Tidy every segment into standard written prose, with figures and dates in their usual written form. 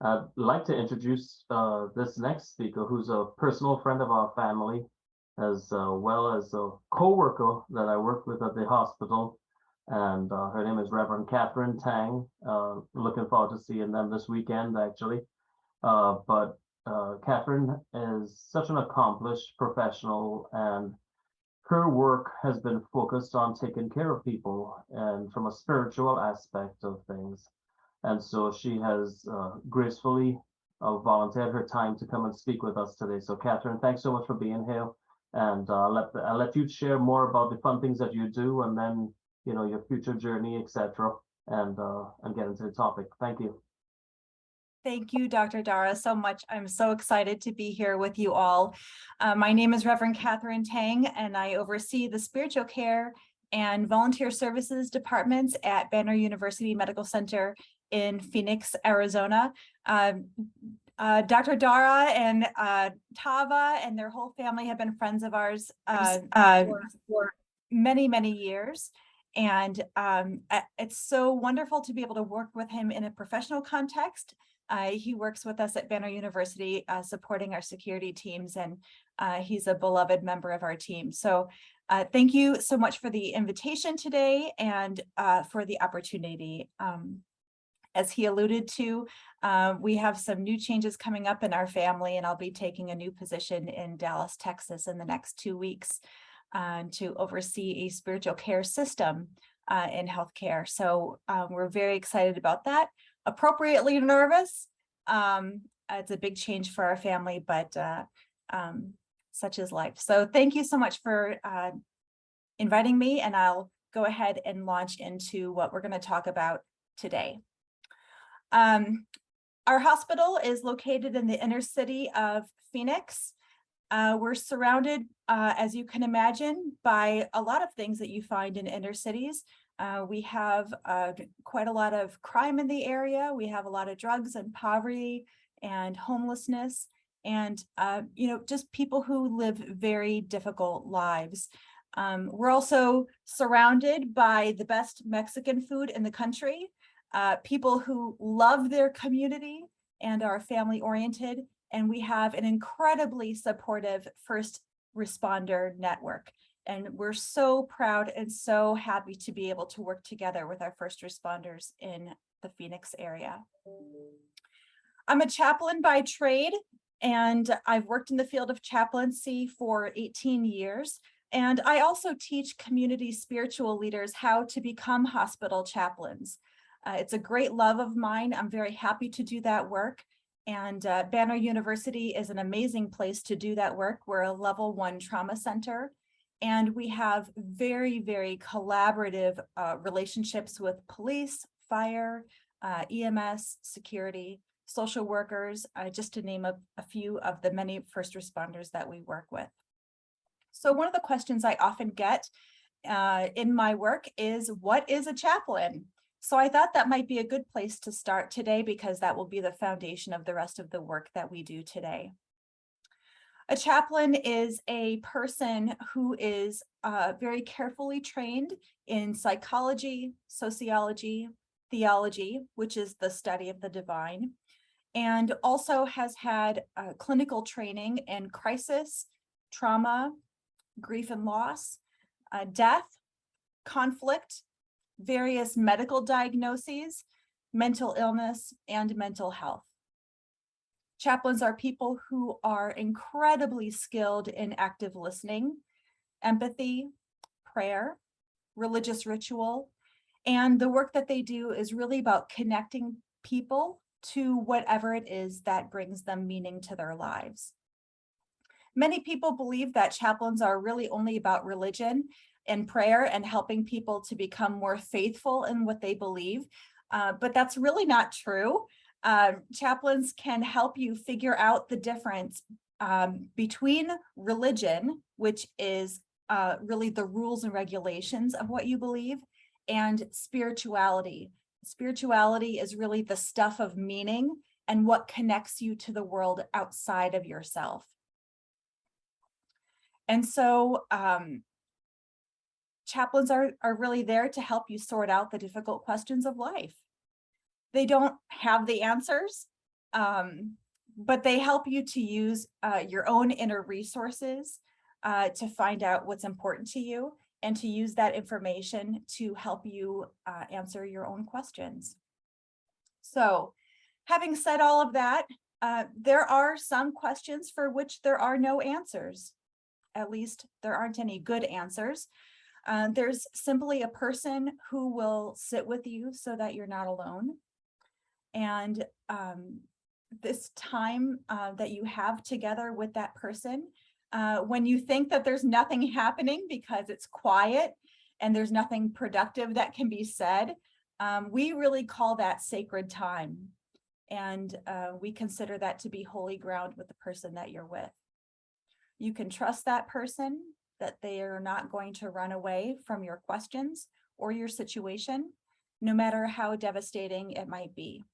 I'd like to introduce this next speaker, who's a personal friend of our family, as well as a co-worker that I work with at the hospital. And her name is Rev Katherine Tang. Looking forward to seeing them this weekend, actually. But Catherine is such an accomplished professional, and her work has been focused on taking care of people and from a spiritual aspect of things. And so she has gracefully volunteered her time to come and speak with us today. So Catherine, thanks so much for being here. And I'll let you share more about the fun things that you do, and then your future journey, etc. And get into the topic. Thank you. Thank you, Dr. Dara, so much. I'm so excited to be here with you all. My name is Rev Katherine Tang, and I oversee the spiritual care and volunteer services departments at Banner University Medical Center in Phoenix, Arizona. Dr. Dara and Tava and their whole family have been friends of ours for many, many years. And it's so wonderful to be able to work with him in a professional context. He works with us at Banner University, supporting our security teams, and he's a beloved member of our team. So thank you so much for the invitation today and for the opportunity. As he alluded to, we have some new changes coming up in our family, and I'll be taking a new position in Dallas, Texas in the next 2 weeks to oversee a spiritual care system in healthcare. So we're very excited about that. Appropriately nervous. It's a big change for our family, but such is life. So thank you so much for inviting me, and I'll go ahead and launch into what we're going to talk about today. Our hospital is located in the inner city of Phoenix. We're surrounded, as you can imagine, by a lot of things that you find in inner cities. We have quite a lot of crime in the area. We have a lot of drugs and poverty and homelessness, and just people who live very difficult lives. We're also surrounded by the best Mexican food in the country, people who love their community and are family oriented, and we have an incredibly supportive first responder network. And we're so proud and so happy to be able to work together with our first responders in the Phoenix area. I'm a chaplain by trade, and I've worked in the field of chaplaincy for 18 years. And I also teach community spiritual leaders how to become hospital chaplains. It's a great love of mine. I'm very happy to do that work. And Banner University is an amazing place to do that work. We're a level 1 trauma center. And we have very, very collaborative relationships with police, fire, EMS, security, social workers, just to name a few of the many first responders that we work with. So one of the questions I often get in my work is, what is a chaplain? So I thought that might be a good place to start today, because that will be the foundation of the rest of the work that we do today. A chaplain is a person who is very carefully trained in psychology, sociology, theology, which is the study of the divine, and also has had clinical training in crisis, trauma, grief and loss, death, conflict, various medical diagnoses, mental illness, and mental health. Chaplains are people who are incredibly skilled in active listening, empathy, prayer, religious ritual, and the work that they do is really about connecting people to whatever it is that brings them meaning to their lives. Many people believe that chaplains are really only about religion and prayer and helping people to become more faithful in what they believe, but that's really not true. Chaplains can help you figure out the difference between religion, which is really the rules and regulations of what you believe, and spirituality. Spirituality is really the stuff of meaning and what connects you to the world outside of yourself. And so chaplains are really there to help you sort out the difficult questions of life. They don't have the answers, But they help you to use your own inner resources to find out what's important to you and to use that information to help you answer your own questions. So, having said all of that, there are some questions for which there are no answers. At least there aren't any good answers. There's simply a person who will sit with you so that you're not alone. And this time that you have together with that person, when you think that there's nothing happening because it's quiet and there's nothing productive that can be said, we really call that sacred time. And we consider that to be holy ground with the person that you're with. You can trust that person, that they are not going to run away from your questions or your situation, no matter how devastating it might be.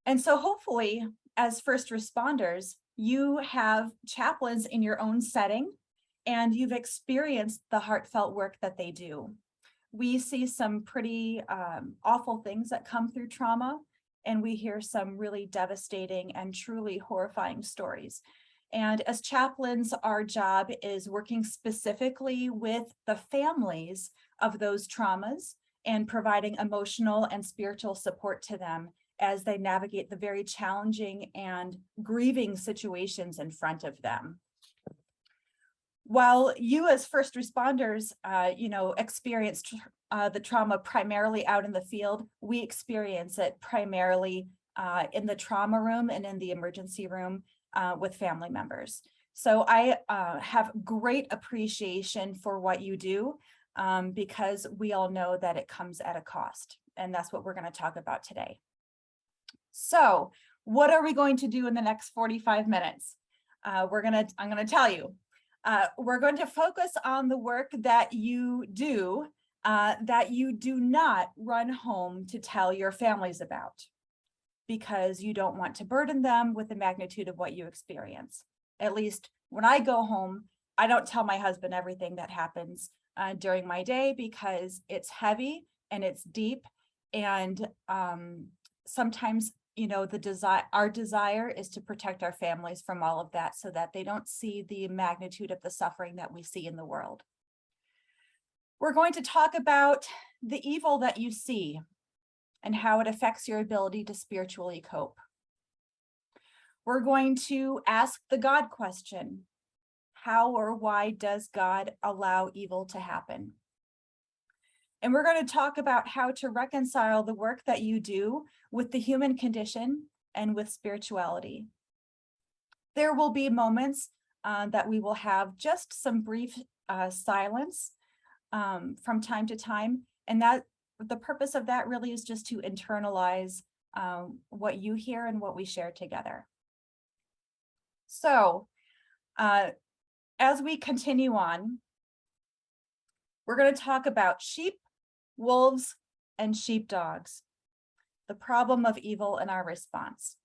And so hopefully, as first responders, you have chaplains in your own setting and you've experienced the heartfelt work that they do. We see some pretty awful things that come through trauma, and we hear some really devastating and truly horrifying stories. And as chaplains, our job is working specifically with the families of those traumas and providing emotional and spiritual support to them as they navigate the very challenging and grieving situations in front of them. While you as first responders, experienced the trauma primarily out in the field, we experience it primarily in the trauma room and in the emergency room with family members. So I have great appreciation for what you do because we all know that it comes at a cost, and that's what we're going to talk about today. So what are we going to do in the next 45 minutes? I'm going to tell you. We're going to focus on the work that you do not run home to tell your families about, because you don't want to burden them with the magnitude of what you experience. At least when I go home, I don't tell my husband everything that happens during my day, because it's heavy and it's deep. And sometimes, our desire is to protect our families from all of that so that they don't see the magnitude of the suffering that we see in the world. We're going to talk about the evil that you see and how it affects your ability to spiritually cope. We're going to ask the God question: how or why does God allow evil to happen? And we're going to talk about how to reconcile the work that you do with the human condition and with spirituality. There will be moments that we will have just some brief silence from time to time, and that the purpose of that really is just to internalize what you hear and what we share together. So as we continue on, we're going to talk about sheep, wolves, and sheepdogs, the problem of evil and our response.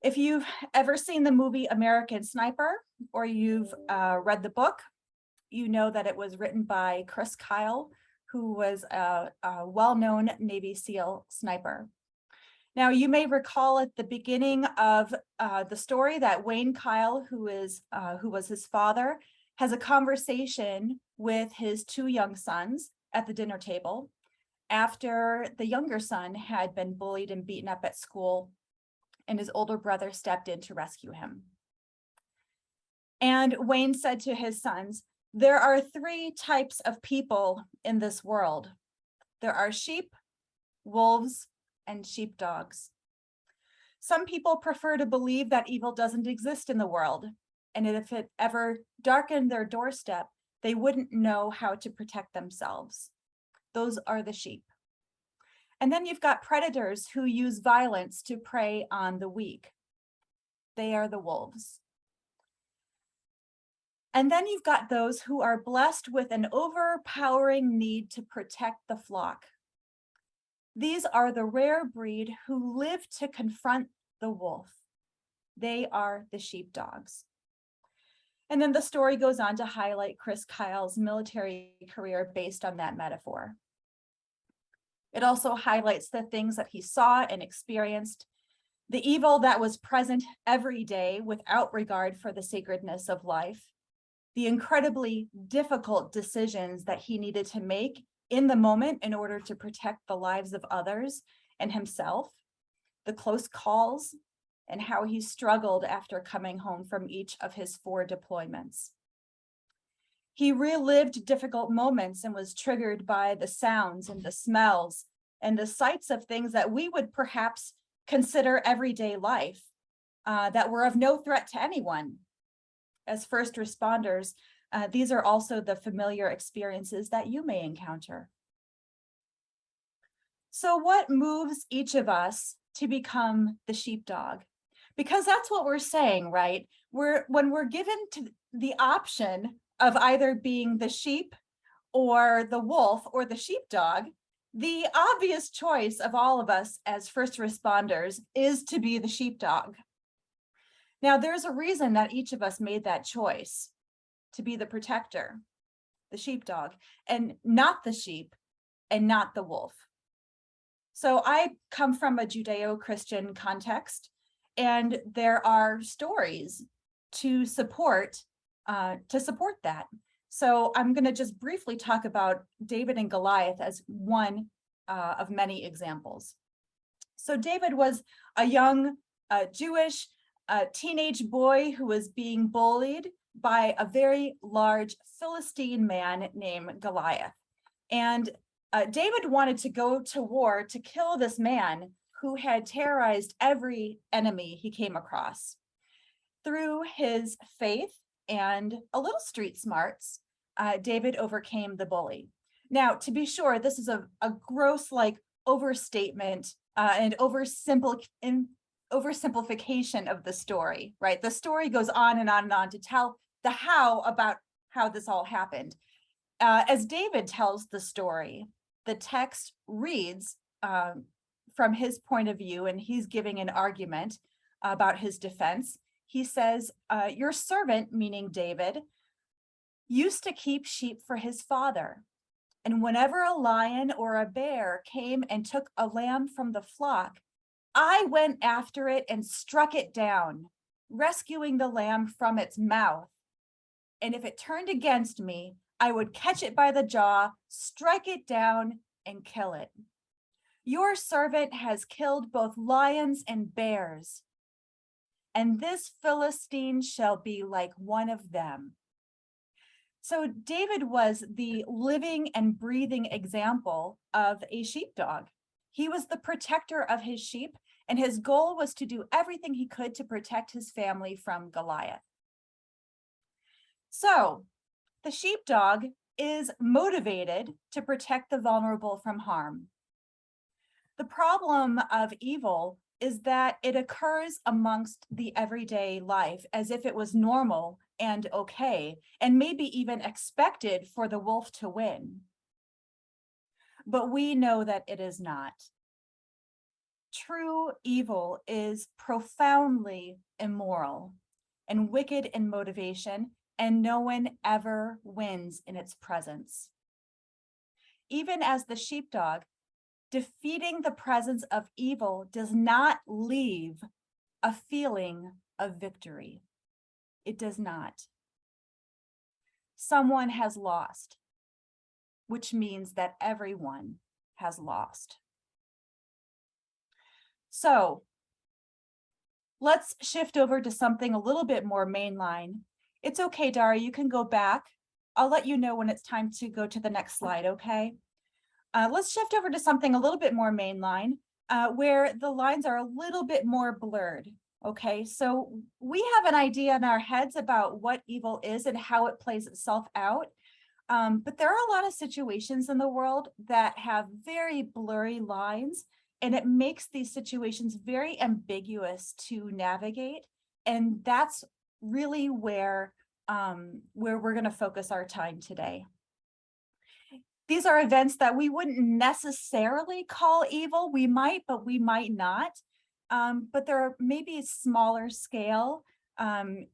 If you've ever seen the movie American Sniper, or you've read the book, you know that it was written by Chris Kyle, who was a well-known Navy SEAL sniper. Now, you may recall at the beginning of the story that Wayne Kyle, who was his father, has a conversation with his two young sons at the dinner table after the younger son had been bullied and beaten up at school, and his older brother stepped in to rescue him. And Wayne said to his sons, "There are three types of people in this world. There are sheep, wolves, and sheepdogs. Some people prefer to believe that evil doesn't exist in the world, and if it ever darkened their doorstep, they wouldn't know how to protect themselves. Those are the sheep. And then you've got predators who use violence to prey on the weak. They are the wolves. And then you've got those who are blessed with an overpowering need to protect the flock. These are the rare breed who live to confront the wolf. They are the sheepdogs." And then the story goes on to highlight Chris Kyle's military career based on that metaphor. It also highlights the things that he saw and experienced, the evil that was present every day without regard for the sacredness of life, the incredibly difficult decisions that he needed to make in the moment in order to protect the lives of others and himself, the close calls, and how he struggled after coming home from each of his 4 deployments. He relived difficult moments and was triggered by the sounds and the smells and the sights of things that we would perhaps consider everyday life, that were of no threat to anyone. As first responders, these are also the familiar experiences that you may encounter. So what moves each of us to become the sheepdog? Because that's what we're saying, right? When we're given to the option of either being the sheep or the wolf or the sheepdog, the obvious choice of all of us as first responders is to be the sheepdog. Now, there's a reason that each of us made that choice to be the protector, the sheepdog, and not the sheep and not the wolf. So I come from a Judeo-Christian context, and there are stories to support that. So I'm going to just briefly talk about David and Goliath as one of many examples. So David was a young Jewish teenage boy who was being bullied by a very large Philistine man named Goliath. And David wanted to go to war to kill this man who had terrorized every enemy he came across. Through his faith and a little street smarts, David overcame the bully. Now, to be sure, this is a gross overstatement and oversimplification of the story, right? The story goes on and on and on to tell the how about how this all happened. As David tells the story, the text reads from his point of view, and he's giving an argument about his defense. He says, your servant, meaning David, used to keep sheep for his father. And whenever a lion or a bear came and took a lamb from the flock, I went after it and struck it down, rescuing the lamb from its mouth. And if it turned against me, I would catch it by the jaw, strike it down, and kill it. Your servant has killed both lions and bears, and this Philistine shall be like one of them. So David was the living and breathing example of a sheepdog. He was the protector of his sheep, and his goal was to do everything he could to protect his family from Goliath. So the sheepdog is motivated to protect the vulnerable from harm. The problem of evil is that it occurs amongst the everyday life as if it was normal and okay, and maybe even expected for the wolf to win. But we know that it is not. True evil is profoundly immoral and wicked in motivation, and no one ever wins in its presence. Even as the sheepdog, defeating the presence of evil does not leave a feeling of victory. It does not. Someone has lost, which means that everyone has lost. So let's shift over to something a little bit more mainline. It's okay, Dari, you can go back. I'll let you know when it's time to go to the next slide, okay? Let's shift over to something a little bit more mainline, where the lines are a little bit more blurred, okay? So we have an idea in our heads about what evil is and how it plays itself out, but there are a lot of situations in the world that have very blurry lines, and it makes these situations very ambiguous to navigate, and that's really where we're going to focus our time today. These are events that we wouldn't necessarily call evil. We might, but we might not. But they're maybe smaller scale,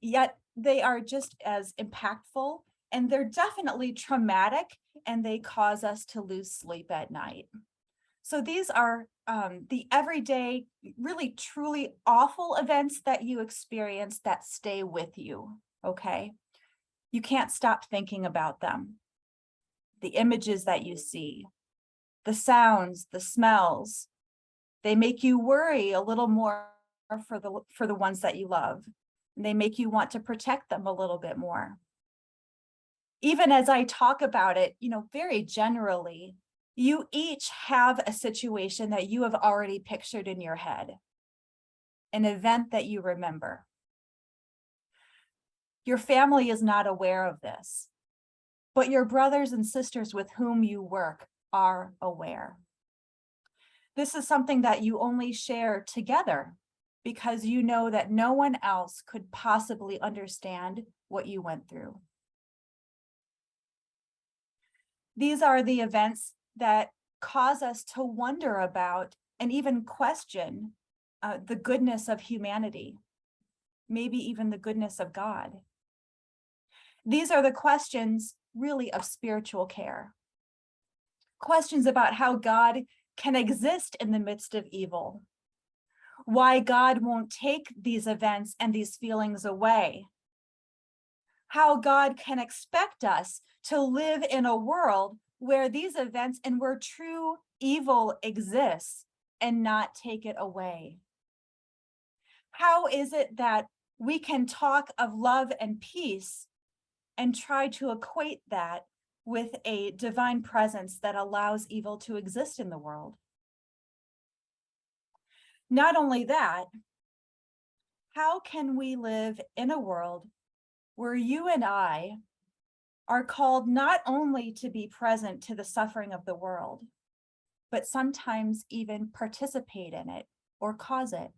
yet they are just as impactful, and they're definitely traumatic, and they cause us to lose sleep at night. So these are the everyday, really truly awful events that you experience that stay with you, okay? You can't stop thinking about them. The images that you see, the sounds, the smells, they make you worry a little more for the ones that you love. And they make you want to protect them a little bit more. Even as I talk about it, very generally, you each have a situation that you have already pictured in your head, an event that you remember. Your family is not aware of this, but your brothers and sisters with whom you work are aware. This is something that you only share together because you know that no one else could possibly understand what you went through. These are the events that cause us to wonder about and even question the goodness of humanity, maybe even the goodness of God. These are the questions really of spiritual care. Questions about how God can exist in the midst of evil, why God won't take these events and these feelings away, how God can expect us to live in a world where these events and where true evil exists and not take it away. How is it that we can talk of love and peace and try to equate that with a divine presence that allows evil to exist in the world? Not only that, how can we live in a world where you and I are called not only to be present to the suffering of the world, but sometimes even participate in it or cause it?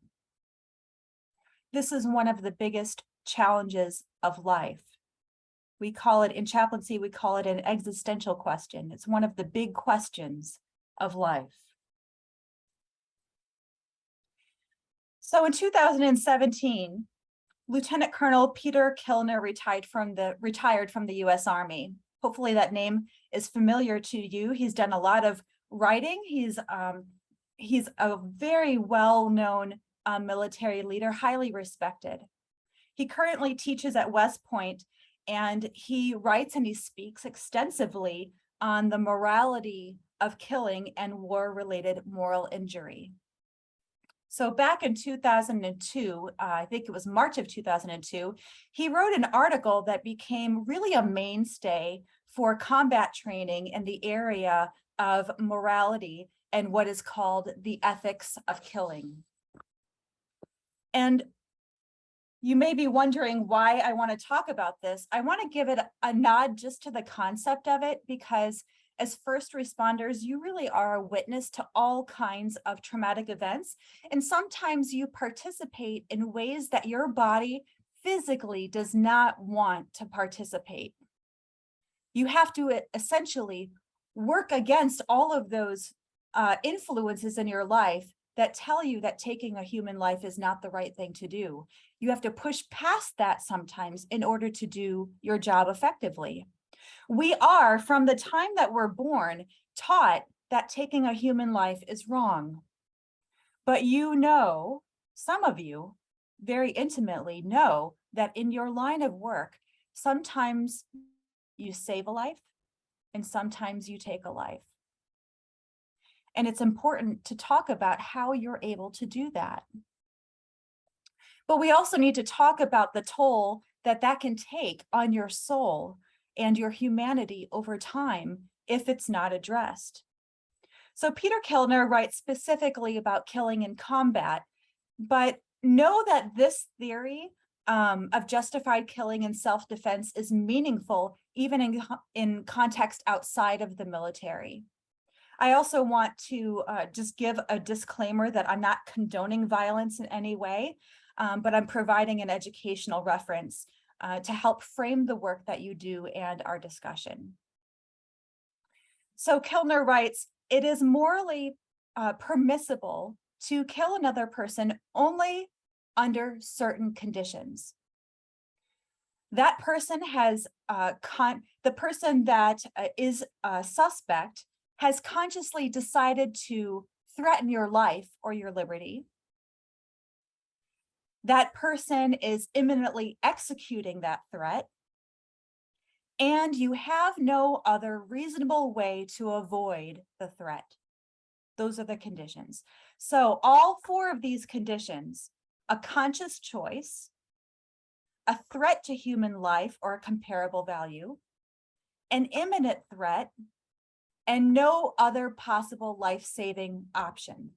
This is one of the biggest challenges of life. We call it, in chaplaincy, we call it an existential question. It's one of the big questions of life. So in 2017, Lieutenant Colonel Peter Kilner retired from the U.S. Army. Hopefully that name is familiar to you. He's done a lot of writing. He's a very well-known military leader, highly respected. He currently teaches at West Point, and he writes and he speaks extensively on the morality of killing and war-related moral injury. So back in 2002, I think it was March of 2002, he wrote an article that became really a mainstay for combat training in the area of morality and what is called the ethics of killing. And you may be wondering why I want to talk about this. I want to give it a nod just to the concept of it, because as first responders, you really are a witness to all kinds of traumatic events. And sometimes you participate in ways that your body physically does not want to participate. You have to essentially work against all of those influences in your life that tell you that taking a human life is not the right thing to do. You have to push past that sometimes in order to do your job effectively. We are, from the time that we're born, taught that taking a human life is wrong. But some of you very intimately know that in your line of work, sometimes you save a life and sometimes you take a life. And it's important to talk about how you're able to do that. But we also need to talk about the toll that can take on your soul and your humanity over time if it's not addressed. So Peter Kilner writes specifically about killing in combat, but know that this theory of justified killing in self-defense is meaningful even in context outside of the military. I also want to just give a disclaimer that I'm not condoning violence in any way, but I'm providing an educational reference to help frame the work that you do and our discussion. So Kilner writes, it is morally permissible to kill another person only under certain conditions. That person has, the person that is a suspect has consciously decided to threaten your life or your liberty. That person is imminently executing that threat, and you have no other reasonable way to avoid the threat. Those are the conditions. So all four of these conditions, a conscious choice, a threat to human life or a comparable value, an imminent threat, and no other possible life-saving option.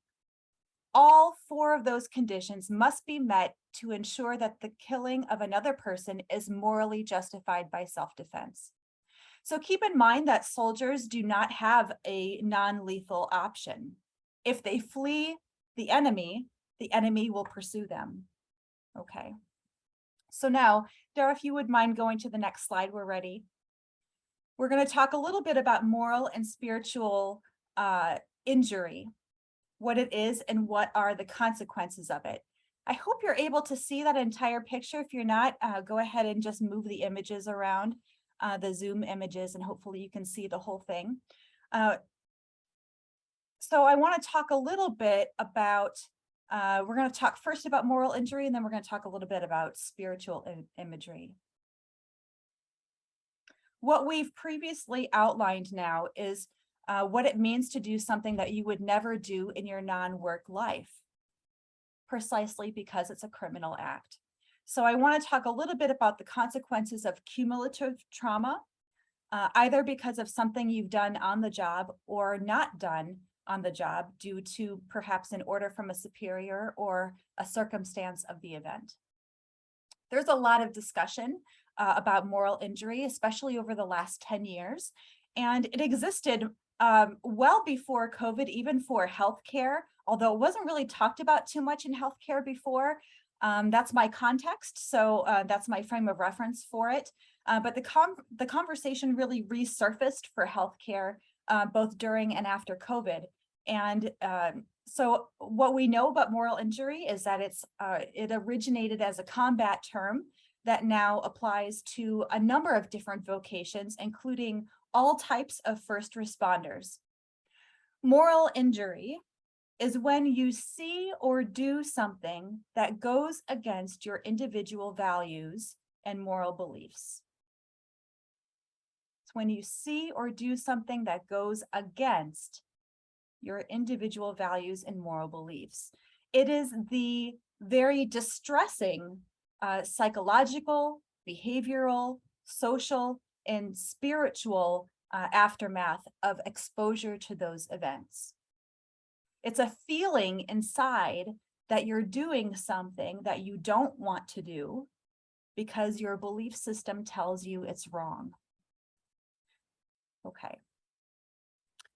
All four of those conditions must be met to ensure that the killing of another person is morally justified by self-defense. So keep in mind that soldiers do not have a non-lethal option. If they flee the enemy will pursue them. Okay. So now, Dara, if you would mind going to the next slide, we're ready. We're going to talk a little bit about moral and spiritual injury, what it is and what are the consequences of it. I hope you're able to see that entire picture. If you're not, go ahead and just move the images around, the Zoom images, and hopefully you can see the whole thing. So I want to talk a little bit about, we're going to talk first about moral injury, and then we're going to talk a little bit about spiritual imagery. What we've previously outlined now is what it means to do something that you would never do in your non-work life, precisely because it's a criminal act. So I want to talk a little bit about the consequences of cumulative trauma, either because of something you've done on the job or not done on the job due to perhaps an order from a superior or a circumstance of the event. There's a lot of discussion about moral injury, especially over the last 10 years. And it existed well before COVID, even for healthcare, although it wasn't really talked about too much in healthcare before. That's my context, so that's my frame of reference for it. But the conversation really resurfaced for healthcare both during and after COVID. And so what we know about moral injury is that it originated as a combat term that now applies to a number of different vocations, including all types of first responders. Moral injury is when you see or do something that goes against your individual values and moral beliefs. It's when you see or do something that goes against your individual values and moral beliefs. It is the very distressing psychological, behavioral, social, and spiritual aftermath of exposure to those events. It's a feeling inside that you're doing something that you don't want to do because your belief system tells you it's wrong. Okay.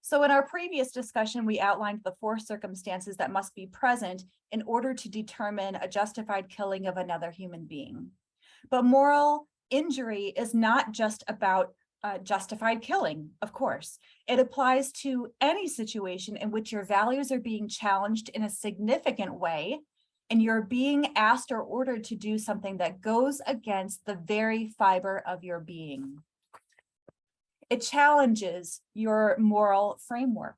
So in our previous discussion, we outlined the four circumstances that must be present in order to determine a justified killing of another human being. But moral injury is not just about justified killing, of course. It applies to any situation in which your values are being challenged in a significant way, and you're being asked or ordered to do something that goes against the very fiber of your being. It challenges your moral framework,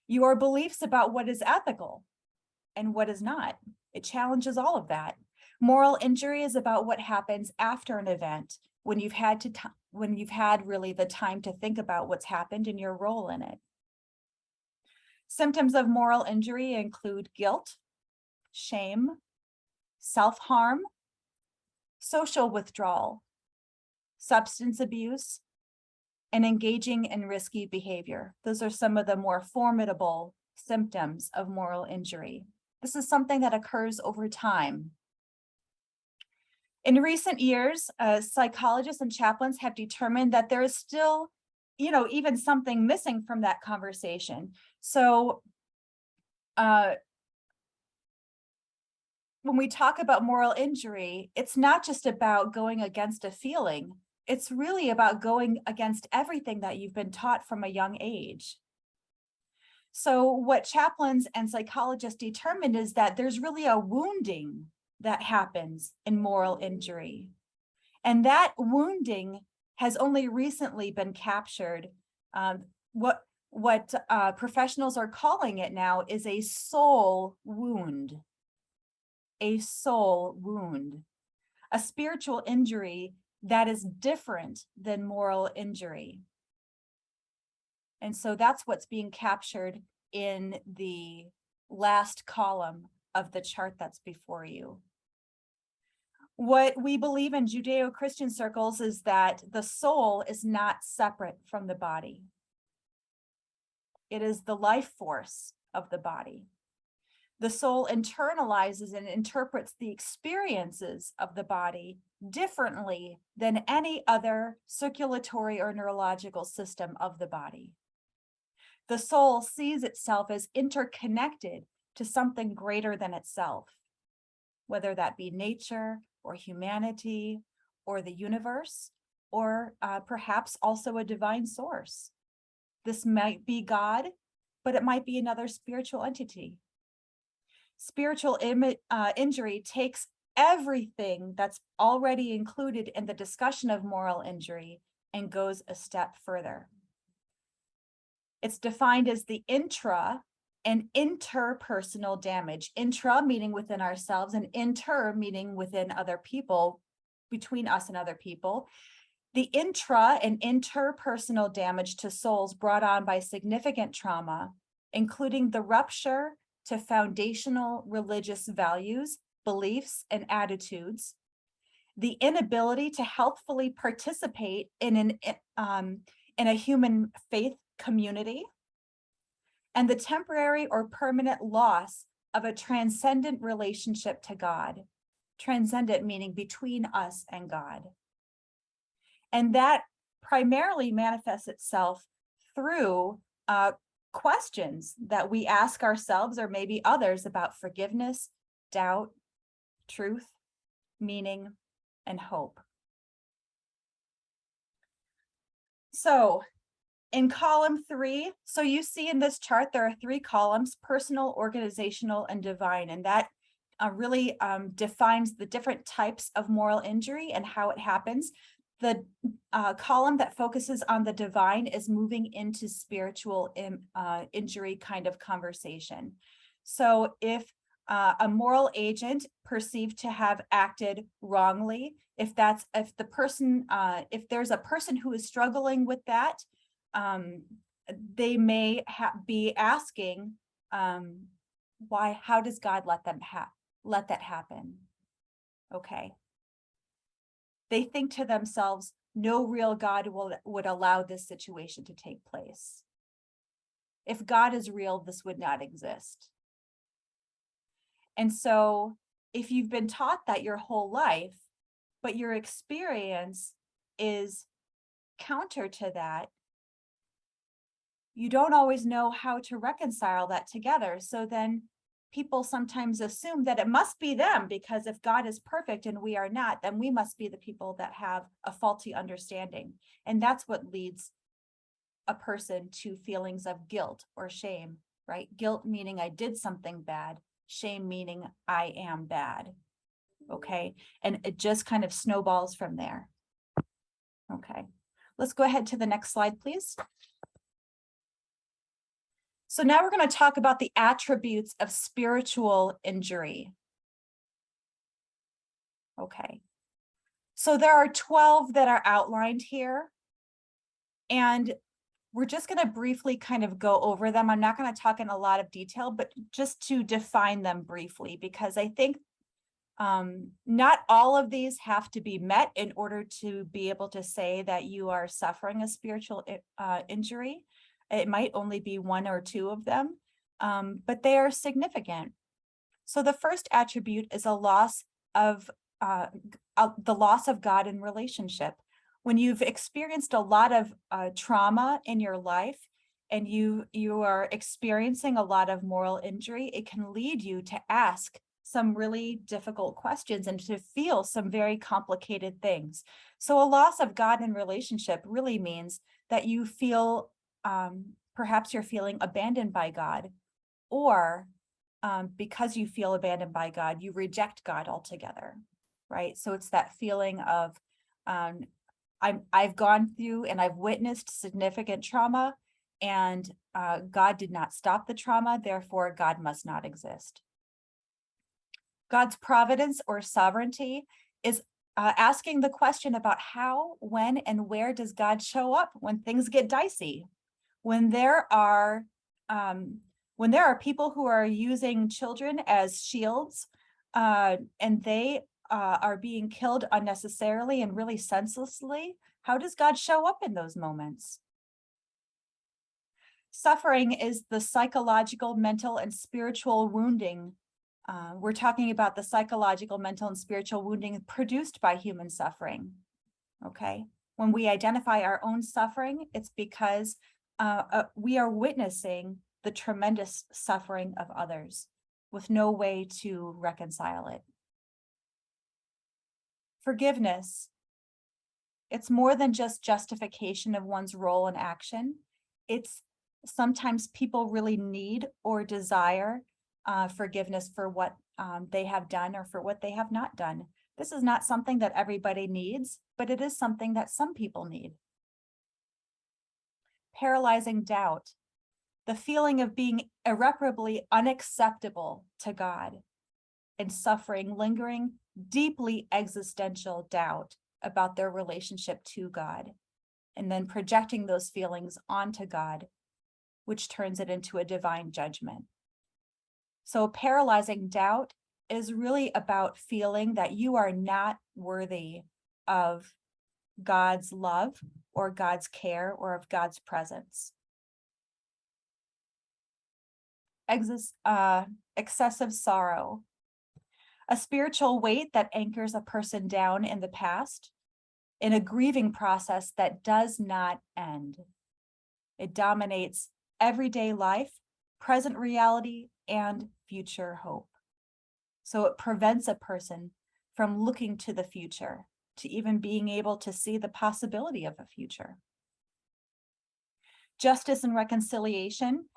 your beliefs about what is ethical and what is not. It challenges all of that. Moral injury is about what happens after an event, when you've had really the time to think about what's happened and your role in it. Symptoms of moral injury include guilt, shame, self-harm, social withdrawal, substance abuse, and engaging in risky behavior. Those are some of the more formidable symptoms of moral injury. This is something that occurs over time. In recent years, psychologists and chaplains have determined that there is still, even something missing from that conversation. So when we talk about moral injury, it's not just about going against a feeling. It's really about going against everything that you've been taught from a young age. So what chaplains and psychologists determined is that there's really a wounding that happens in moral injury. And that wounding has only recently been captured. What what professionals are calling it now is a soul wound. A soul wound, a spiritual injury that is different than moral injury. And so that's what's being captured in the last column of the chart that's before you. What we believe in Judeo-Christian circles is that the soul is not separate from the body. It is the life force of the body. The soul internalizes and interprets the experiences of the body differently than any other circulatory or neurological system of the body. The soul sees itself as interconnected to something greater than itself, whether that be nature or humanity or the universe, or perhaps also a divine source. This might be God, but it might be another spiritual entity. Spiritual injury takes everything that's already included in the discussion of moral injury and goes a step further. It's defined as the intra and interpersonal damage. Intra meaning within ourselves, and inter meaning within other people, between us and other people. The intra and interpersonal damage to souls brought on by significant trauma, including the rupture to foundational religious values, beliefs, and attitudes, the inability to healthfully participate in a human faith community, and the temporary or permanent loss of a transcendent relationship to God. Transcendent meaning between us and God. And that primarily manifests itself through questions that we ask ourselves or maybe others about forgiveness, doubt, truth, meaning, and hope. So in column 3, so you see in this chart, there are 3 columns: personal, organizational, and divine. And that really defines the different types of moral injury and how it happens. The column that focuses on the divine is moving into spiritual injury kind of conversation. So if a moral agent perceived to have acted wrongly, if there's a person who is struggling with that, they may be asking, why? How does God let that happen? Okay. They think to themselves, no real God would allow this situation to take place. If God is real, this would not exist. And so if you've been taught that your whole life, but your experience is counter to that, you don't always know how to reconcile that together. So then people sometimes assume that it must be them, because if God is perfect and we are not, then we must be the people that have a faulty understanding. And that's what leads a person to feelings of guilt or shame, right? Guilt meaning I did something bad, shame meaning I am bad. Okay. And it just kind of snowballs from there. Okay. Let's go ahead to the next slide, please. So now we're going to talk about the attributes of spiritual injury. Okay. So there are 12 that are outlined here. And we're just going to briefly kind of go over them. I'm not going to talk in a lot of detail, but just to define them briefly, because I think not all of these have to be met in order to be able to say that you are suffering a spiritual injury. It might only be 1 or 2 of them, but they are significant. So the first attribute is a loss of the loss of God in relationship. When you've experienced a lot of trauma in your life and you are experiencing a lot of moral injury, it can lead you to ask some really difficult questions and to feel some very complicated things. So a loss of God in relationship really means that you feel perhaps you're feeling abandoned by God, or because you feel abandoned by God, you reject God altogether, right? So it's that feeling of I've gone through and I've witnessed significant trauma, and God did not stop the trauma, therefore God must not exist. God's providence or sovereignty is asking the question about how, when, and where does God show up when things get dicey? When there are people who are using children as shields, and they are being killed unnecessarily and really senselessly, how does God show up in those moments? Suffering is the psychological, mental, and spiritual wounding. We're talking about the psychological, mental, and spiritual wounding produced by human suffering. Okay. When we identify our own suffering, it's because we are witnessing the tremendous suffering of others with no way to reconcile it. Forgiveness. It's more than just justification of one's role and action. It's sometimes people really need or desire forgiveness for what they have done or for what they have not done. This is not something that everybody needs, but it is something that some people need. Paralyzing doubt, the feeling of being irreparably unacceptable to God and suffering lingering, deeply existential doubt about their relationship to God, and then projecting those feelings onto God, which turns it into a divine judgment. So paralyzing doubt is really about feeling that you are not worthy of God's love or God's care or of God's presence. Excessive sorrow, a spiritual weight that anchors a person down in the past, in a grieving process that does not end. It dominates everyday life, present reality, and future hope. So it prevents a person from looking to the future, to even being able to see the possibility of a future. Justice and reconciliation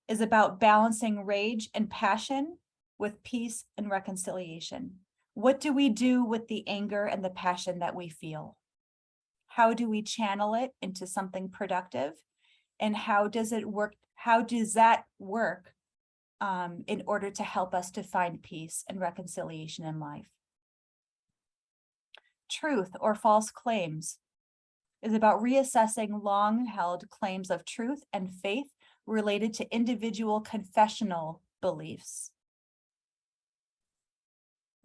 is about balancing rage and passion with peace and reconciliation. What do we do with the anger and the passion that we feel? How do we channel it into something productive? And how does it work? How does that work in order to help us to find peace and reconciliation in life? Truth or false claims is about reassessing long-held claims of truth and faith related to individual confessional beliefs,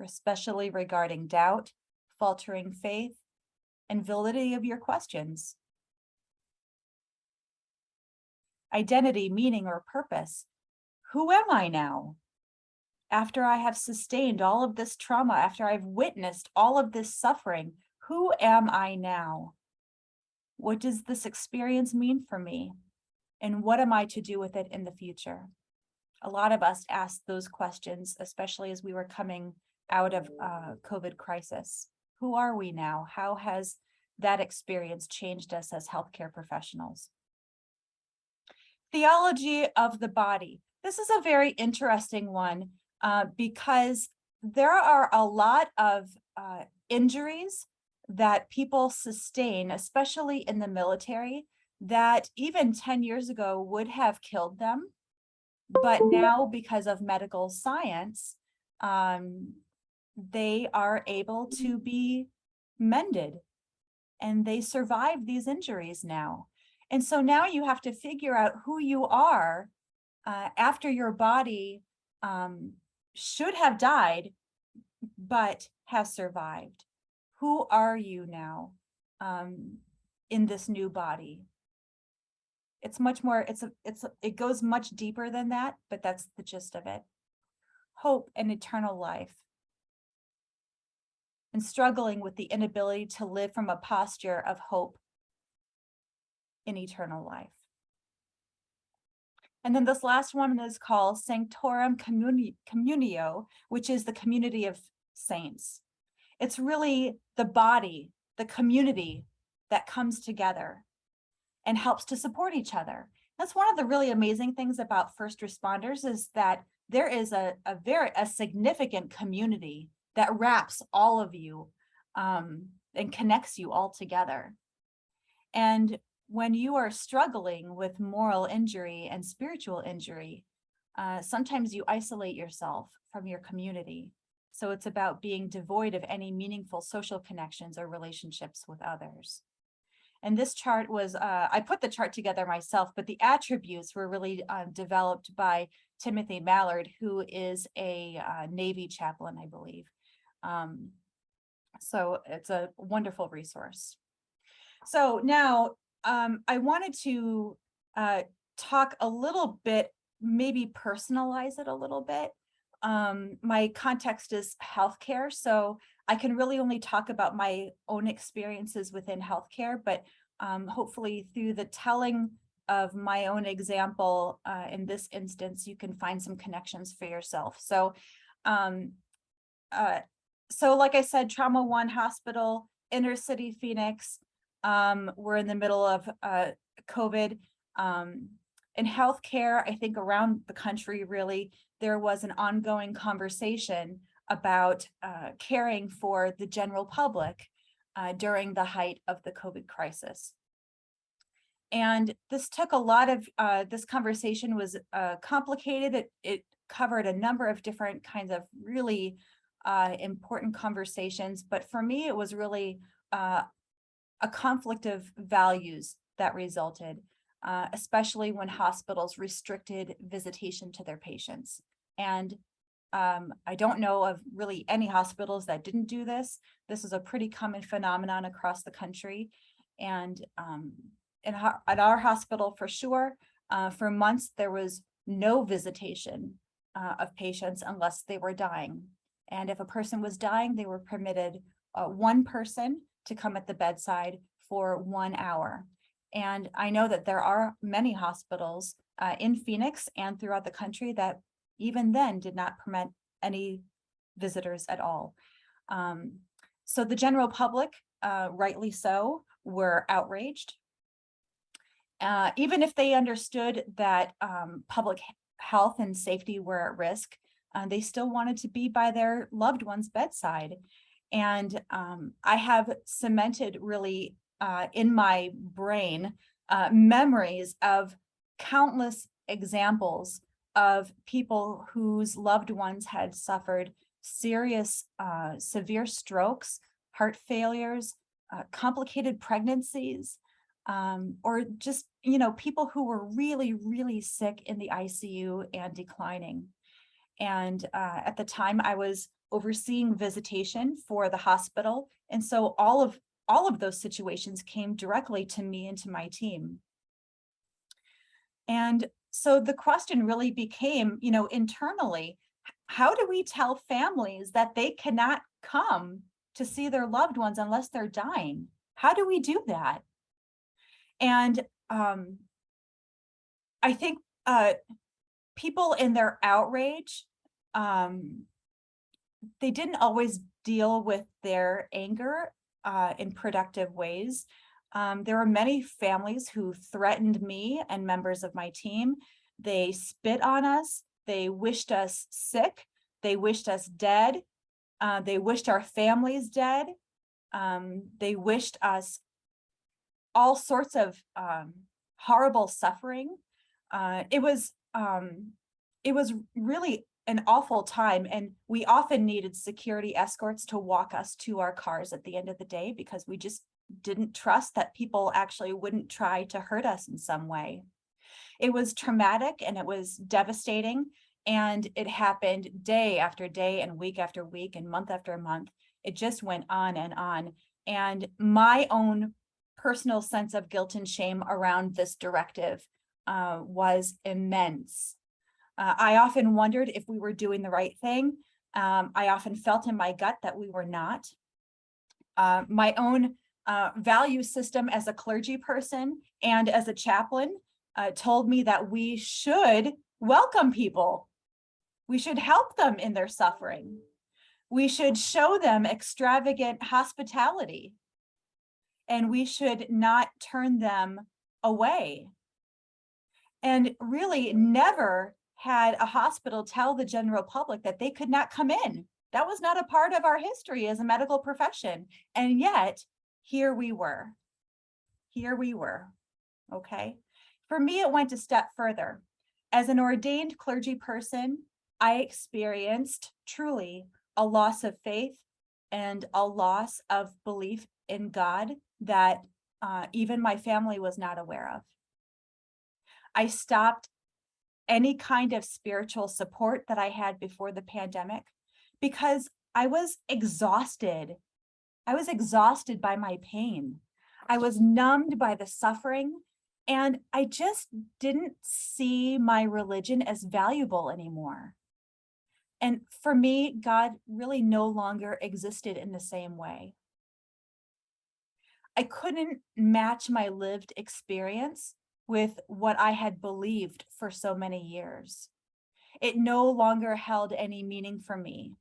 especially regarding doubt, faltering faith, and validity of your questions. Identity, meaning, or purpose. Who am I now? After I have sustained all of this trauma, after I've witnessed all of this suffering, who am I now? What does this experience mean for me? And what am I to do with it in the future? A lot of us asked those questions, especially as we were coming out of COVID crisis. Who are we now? How has that experience changed us as healthcare professionals? Theology of the body. This is a very interesting one because there are a lot of injuries that people sustain, especially in the military, that even 10 years ago would have killed them. But now, because of medical science, they are able to be mended and they survive these injuries now. And so now you have to figure out who you are after your body should have died, but has survived. Who are you now in this new body? It's much more, it goes much deeper than that, but that's the gist of it. Hope and eternal life. And struggling with the inability to live from a posture of hope in eternal life. And then this last one is called Sanctorum Communio, which is the community of saints. It's really the body, the community that comes together and helps to support each other. That's one of the really amazing things about first responders is that there is a significant community that wraps all of you and connects you all together. And when you are struggling with moral injury and spiritual injury, sometimes you isolate yourself from your community. So it's about being devoid of any meaningful social connections or relationships with others. And this chart was, I put the chart together myself, but the attributes were really developed by Timothy Mallard, who is a Navy chaplain, I believe. So it's a wonderful resource. So now I wanted to talk a little bit, maybe personalize it a little bit. My context is healthcare, so I can really only talk about my own experiences within healthcare, but hopefully through the telling of my own example, in this instance, you can find some connections for yourself. So, like I said, Trauma One Hospital, inner city Phoenix. We're in the middle of COVID. In healthcare, I think around the country, really, there was an ongoing conversation about caring for the general public during the height of the COVID crisis. And this took a lot of, this conversation was complicated. It covered a number of different kinds of really important conversations. But for me, it was really a conflict of values that resulted, especially when hospitals restricted visitation to their patients. And I don't know of really any hospitals that didn't do this. This is a pretty common phenomenon across the country. And at our hospital, for sure, for months, there was no visitation of patients unless they were dying. And if a person was dying, they were permitted one person to come at the bedside for 1 hour. And I know that there are many hospitals in Phoenix and throughout the country that even then did not permit any visitors at all. So the general public, rightly so, were outraged. Even if they understood that public health and safety were at risk, they still wanted to be by their loved one's bedside. And I have cemented really in my brain memories of countless examples of people whose loved ones had suffered serious, severe strokes, heart failures, complicated pregnancies, or just, people who were really, really sick in the ICU and declining. And at the time I was overseeing visitation for the hospital. And so all of those situations came directly to me and to my team. And so the question really became, internally, how do we tell families that they cannot come to see their loved ones unless they're dying? How do we do that? And I think people in their outrage, they didn't always deal with their anger in productive ways. There were many families who threatened me and members of my team. They spit on us. They wished us sick. They wished us dead. They wished our families dead. They wished us all sorts of horrible suffering. It was really an awful time, and we often needed security escorts to walk us to our cars at the end of the day because we just didn't trust that people actually wouldn't try to hurt us in some way. It was traumatic and it was devastating, and it happened day after day and week after week and month after month. It just went on and on. And my own personal sense of guilt and shame around this directive was immense. I often wondered if we were doing the right thing. I often felt in my gut that we were not. My own value system as a clergy person and as a chaplain told me that we should welcome people. We should help them in their suffering. We should show them extravagant hospitality. And we should not turn them away. And really never had a hospital tell the general public that they could not come in. That was not a part of our history as a medical profession. And yet, here we were. Here we were. okay? For me, it went a step further. As an ordained clergy person, I experienced truly a loss of faith and a loss of belief in God that even my family was not aware of. I stopped any kind of spiritual support that I had before the pandemic because I was exhausted. I was exhausted by my pain. I was numbed by the suffering, and I just didn't see my religion as valuable anymore. And for me, God really no longer existed in the same way. I couldn't match my lived experience with what I had believed for so many years. It no longer held any meaning for me.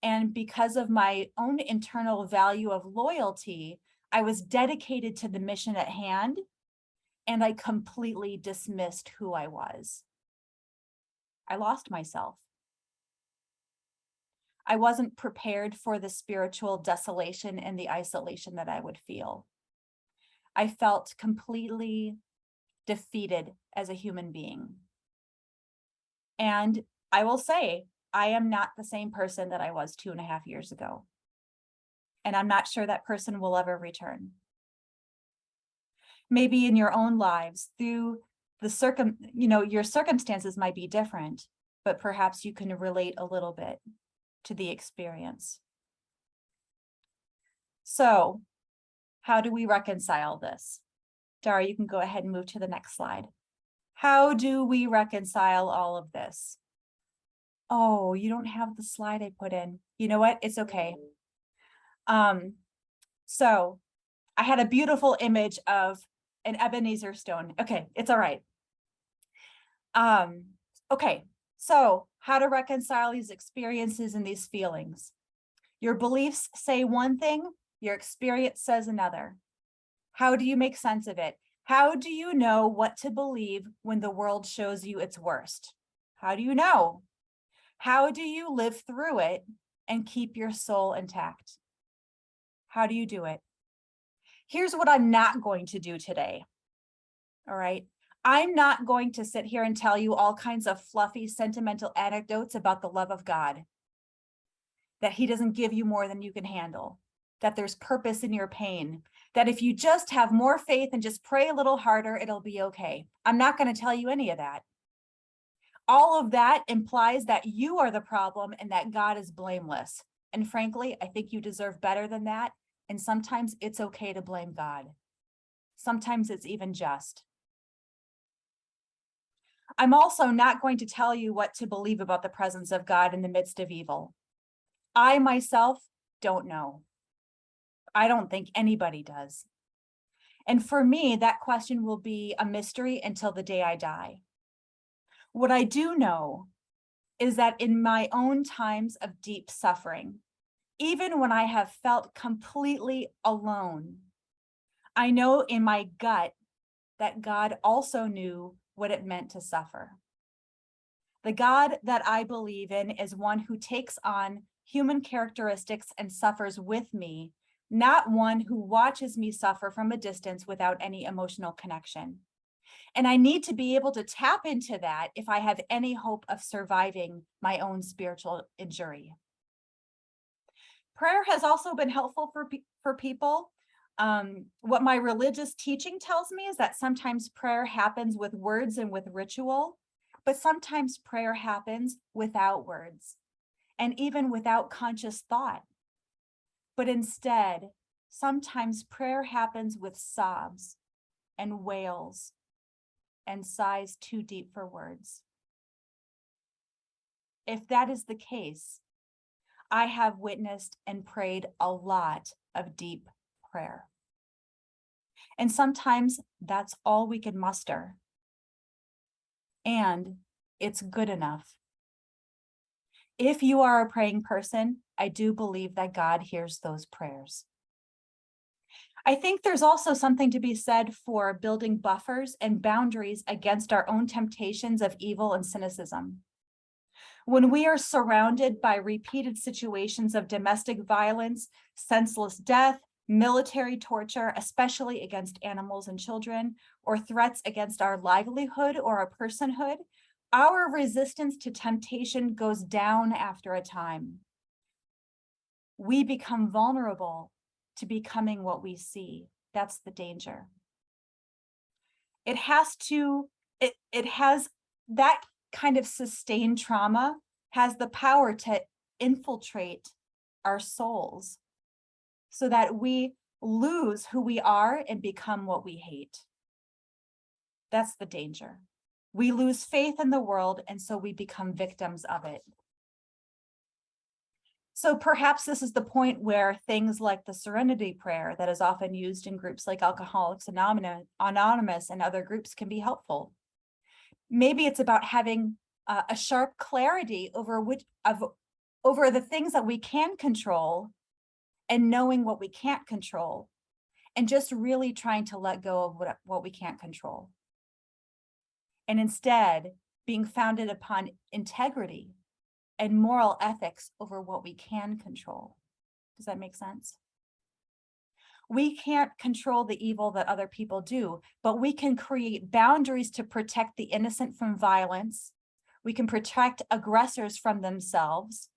And because of my own internal value of loyalty, I was dedicated to the mission at hand, and I completely dismissed who I was. I lost myself. I wasn't prepared for the spiritual desolation and the isolation that I would feel. I felt completely defeated as a human being. And I will say, I am not the same person that I was 2.5 years ago. And I'm not sure that person will ever return. Maybe in your own lives, through the your circumstances might be different, but perhaps you can relate a little bit to the experience. So, how do we reconcile this? Dara, you can go ahead and move to the next slide. How do we reconcile all of this? Oh, you don't have the slide I put in. You know what? It's okay. So I had a beautiful image of an Ebenezer stone. Okay, it's all right. Okay, so how to reconcile these experiences and these feelings. Your beliefs say one thing, your experience says another. How do you make sense of it? How do you know what to believe when the world shows you its worst? How do you know? How do you live through it and keep your soul intact? How do you do it? Here's what I'm not going to do today. All right. I'm not going to sit here and tell you all kinds of fluffy, sentimental anecdotes about the love of God, that he doesn't give you more than you can handle, that there's purpose in your pain, that if you just have more faith and just pray a little harder, it'll be okay. I'm not going to tell you any of that. All of that implies that you are the problem and that God is blameless. And frankly, I think you deserve better than that. And sometimes it's okay to blame God. Sometimes it's even just. I'm also not going to tell you what to believe about the presence of God in the midst of evil. I myself don't know. I don't think anybody does. And for me, that question will be a mystery until the day I die. What I do know is that in my own times of deep suffering, even when I have felt completely alone, I know in my gut that God also knew what it meant to suffer. The God that I believe in is one who takes on human characteristics and suffers with me, not one who watches me suffer from a distance without any emotional connection. And I need to be able to tap into that if I have any hope of surviving my own spiritual injury. Prayer has also been helpful for people. What my religious teaching tells me is that sometimes prayer happens with words and with ritual, but sometimes prayer happens without words and even without conscious thought. But instead, sometimes prayer happens with sobs and wails and sighs too deep for words. If that is the case, I have witnessed and prayed a lot of deep prayer. And sometimes that's all we can muster. And it's good enough. If you are a praying person, I do believe that God hears those prayers. I think there's also something to be said for building buffers and boundaries against our own temptations of evil and cynicism. When we are surrounded by repeated situations of domestic violence, senseless death, military torture, especially against animals and children, or threats against our livelihood or our personhood, our resistance to temptation goes down after a time. We become vulnerable to becoming what we see. That's the danger. It has that kind of sustained trauma has the power to infiltrate our souls so that we lose who we are and become what we hate. That's the danger. We lose faith in the world, and so we become victims of it. So perhaps this is the point where things like the Serenity Prayer that is often used in groups like Alcoholics Anonymous and other groups can be helpful. Maybe it's about having a sharp clarity over the things that we can control and knowing what we can't control, and just really trying to let go of what we can't control. And instead being founded upon integrity and moral ethics over what we can control. Does that make sense? We can't control the evil that other people do, but we can create boundaries to protect the innocent from violence. We can protect aggressors from themselves,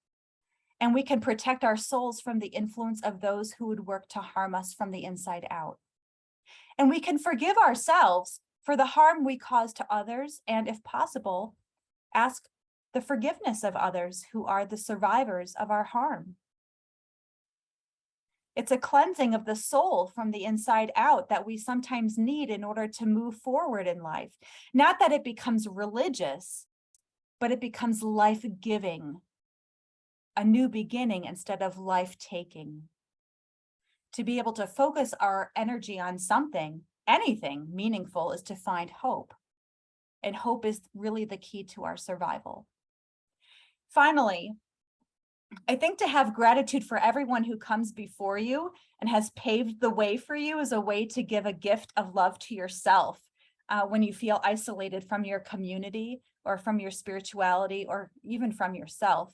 and we can protect our souls from the influence of those who would work to harm us from the inside out. And we can forgive ourselves for the harm we cause to others, and if possible, ask the forgiveness of others who are the survivors of our harm. It's a cleansing of the soul from the inside out that we sometimes need in order to move forward in life. Not that it becomes religious, but it becomes life-giving, a new beginning instead of life-taking. To be able to focus our energy on something, anything meaningful, is to find hope. And hope is really the key to our survival. Finally, I think to have gratitude for everyone who comes before you and has paved the way for you is a way to give a gift of love to yourself when you feel isolated from your community or from your spirituality or even from yourself.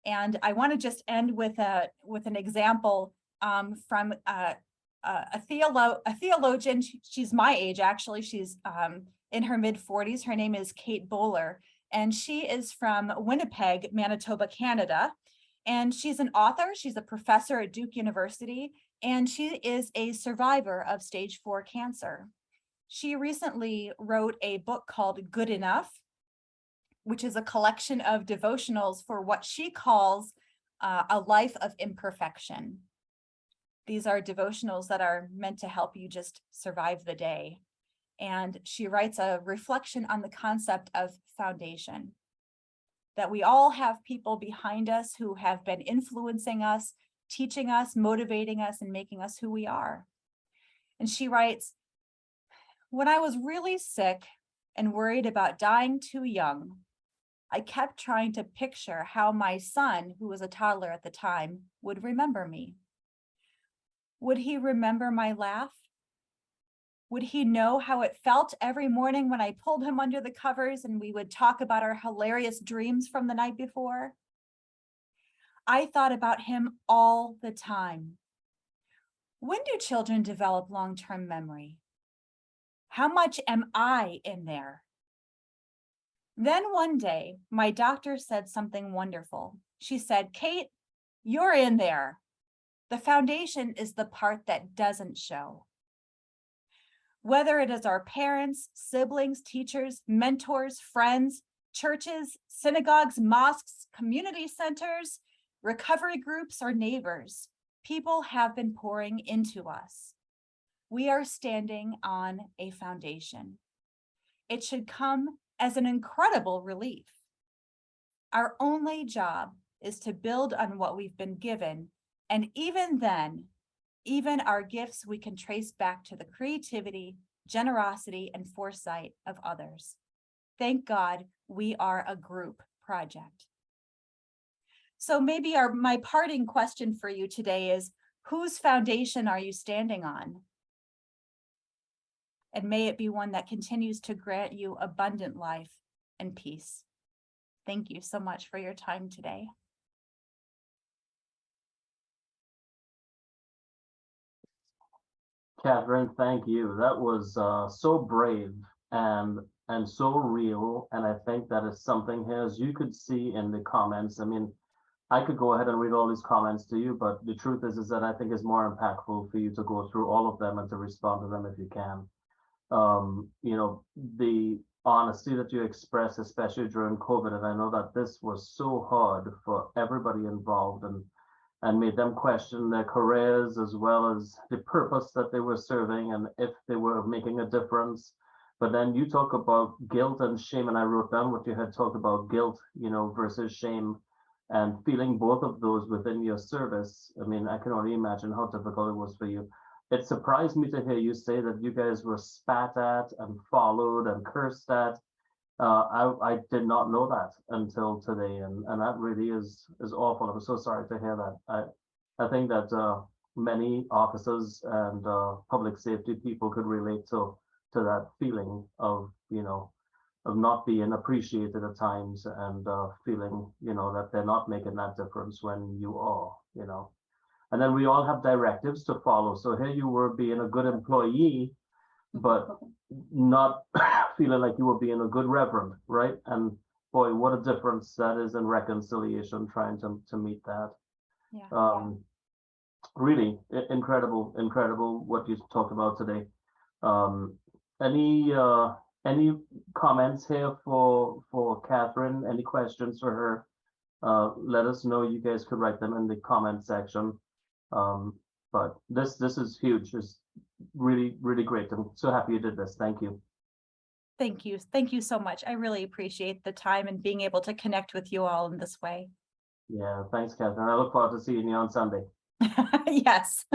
And I want to just end with an example from a theologian. She's my age, actually. She's in her mid-40s. Her name is Kate Bowler, and she is from Winnipeg, Manitoba, Canada. And she's an author. She's a professor at Duke University, and she is a survivor of stage 4 cancer. She recently wrote a book called Good Enough, which is a collection of devotionals for what she calls a life of imperfection. These are devotionals that are meant to help you just survive the day. And she writes a reflection on the concept of foundation, that we all have people behind us who have been influencing us, teaching us, motivating us, and making us who we are. And she writes, when I was really sick and worried about dying too young, I kept trying to picture how my son, who was a toddler at the time, would remember me. Would he remember my laugh? Would he know how it felt every morning when I pulled him under the covers and we would talk about our hilarious dreams from the night before? I thought about him all the time. When do children develop long-term memory? How much am I in there? Then one day, my doctor said something wonderful. She said, Kate, you're in there. The foundation is the part that doesn't show. Whether it is our parents, siblings, teachers, mentors, friends, churches, synagogues, mosques, community centers, recovery groups, or neighbors, people have been pouring into us. We are standing on a foundation. It should come as an incredible relief. Our only job is to build on what we've been given, and even then, even our gifts we can trace back to the creativity, generosity, and foresight of others. Thank God we are a group project. So maybe my parting question for you today is, whose foundation are you standing on? And may it be one that continues to grant you abundant life and peace. Thank you so much for your time today. Catherine, thank you. That was so brave and so real. And I think that is something here, as you could see in the comments. I mean, I could go ahead and read all these comments to you, but the truth is that I think it's more impactful for you to go through all of them and to respond to them if you can. You know, the honesty that you express, especially during COVID, and I know that this was so hard for everybody involved and made them question their careers as well as the purpose that they were serving and if they were making a difference. But then you talk about guilt and shame, and I wrote down what you had talked about, guilt, you know, versus shame, and feeling both of those within your service. I mean, I can only imagine how difficult it was for you. It surprised me to hear you say that you guys were spat at and followed and cursed at. I did not know that until today, and that really is awful. I'm so sorry to hear that. I think that many officers and public safety people could relate to that feeling of, you know, of not being appreciated at times and feeling, you know, that they're not making that difference when you are, you know. And then we all have directives to follow. So here you were being a good employee, but not feeling like you were being a good reverend, right? And boy, what a difference that is in reconciliation, trying to meet that. Yeah. Really incredible, incredible what you talked about today. Um, any comments here for Catherine? Any questions for her? Let us know. You guys could write them in the comment section. But this is huge. It's really, really great. I'm so happy you did this. Thank you. Thank you. Thank you so much. I really appreciate the time and being able to connect with you all in this way. Yeah, thanks, Catherine. I look forward to seeing you on Sunday. Yes.